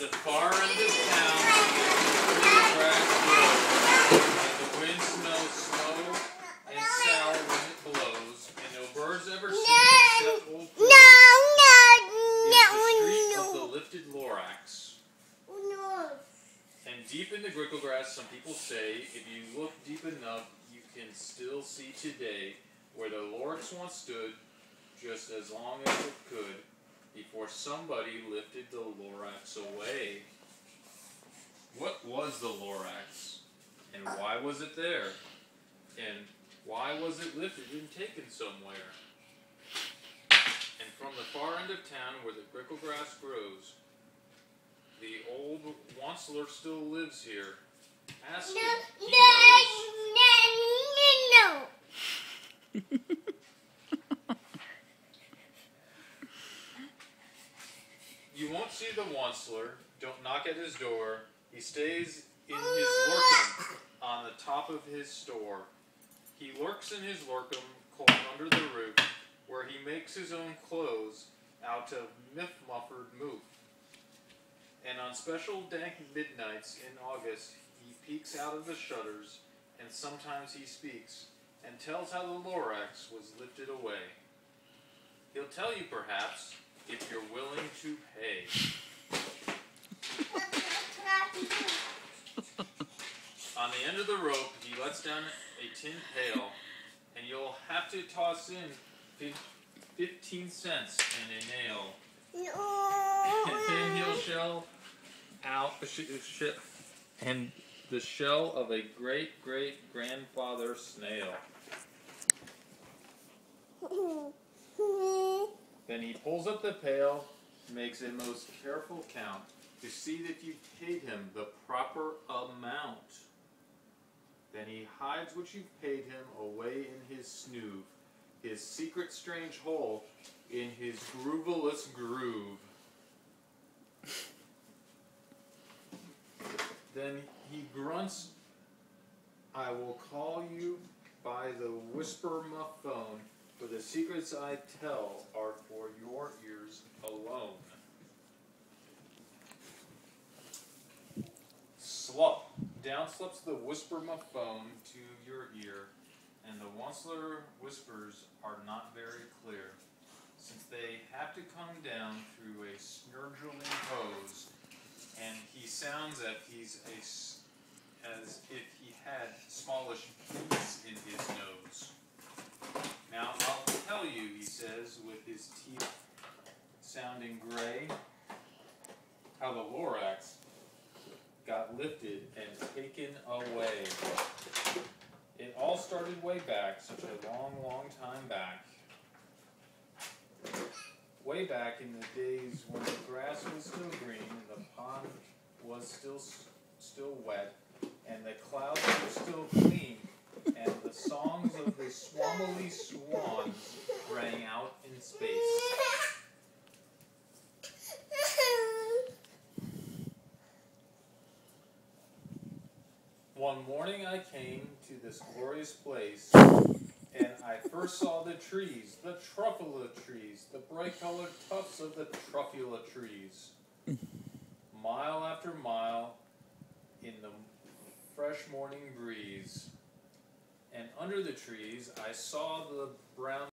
the far end of town, the grass grows, and the wind smells snow and sour when it blows, and no birds ever sing except old crows. Is the street of the lifted Lorax. And deep in the gricklegrass, some people say, if you look deep enough, you can still see today where the Lorax once stood, just as long as it could, before somebody lifted the Lorax away. What was the Lorax? And why was it there? And why was it lifted and taken somewhere? And from the far end of town where the gricklegrass grows, the old Wansler still lives here. Ask him. He knows. You won't see the Wansler. Don't knock at his door. He stays in his lurkum on the top of his store. He lurks in his lurkum, cold under the roof, where he makes his own clothes out of myth-muffered moof. And on special dank midnights in August, he peeks out of the shutters, and sometimes he speaks, and tells how the Lorax was lifted away. He'll tell you, perhaps, if you're willing to pay. On the end of the rope, he lets down a tin pail, and you'll have to toss in 15 cents and a nail. And then he'll shell out and the shell of a great-great-grandfather snail. Then he pulls up the pail, makes a most careful count to see that you've paid him the proper amount. Then he hides what you've paid him away in his snoove, his secret strange hole in his grooveless groove. Then he grunts, I will call you by the whisper-ma-phone, for the secrets I tell are for your ears alone. Slop. Down slips the whisper-ma-phone to your ear, and the Wansler whispers are not very clear, since they have to come down through a snurgling hose, and he sounds as if he had smallish beads in his nose. Now I'll tell you, he says, with his teeth sounding gray, how the Lorax got lifted and taken away. It all started way back, such a long, long time back. Way back in the days when the grass was still green, and the pond was still wet, and the clouds were still clean, and the songs of the swammily swans rang out in space. One morning I came to this glorious place, and I first saw the trees, the truffula trees, the bright-colored tufts of the truffula trees. Mile after mile in the fresh morning breeze. And under the trees I saw the brown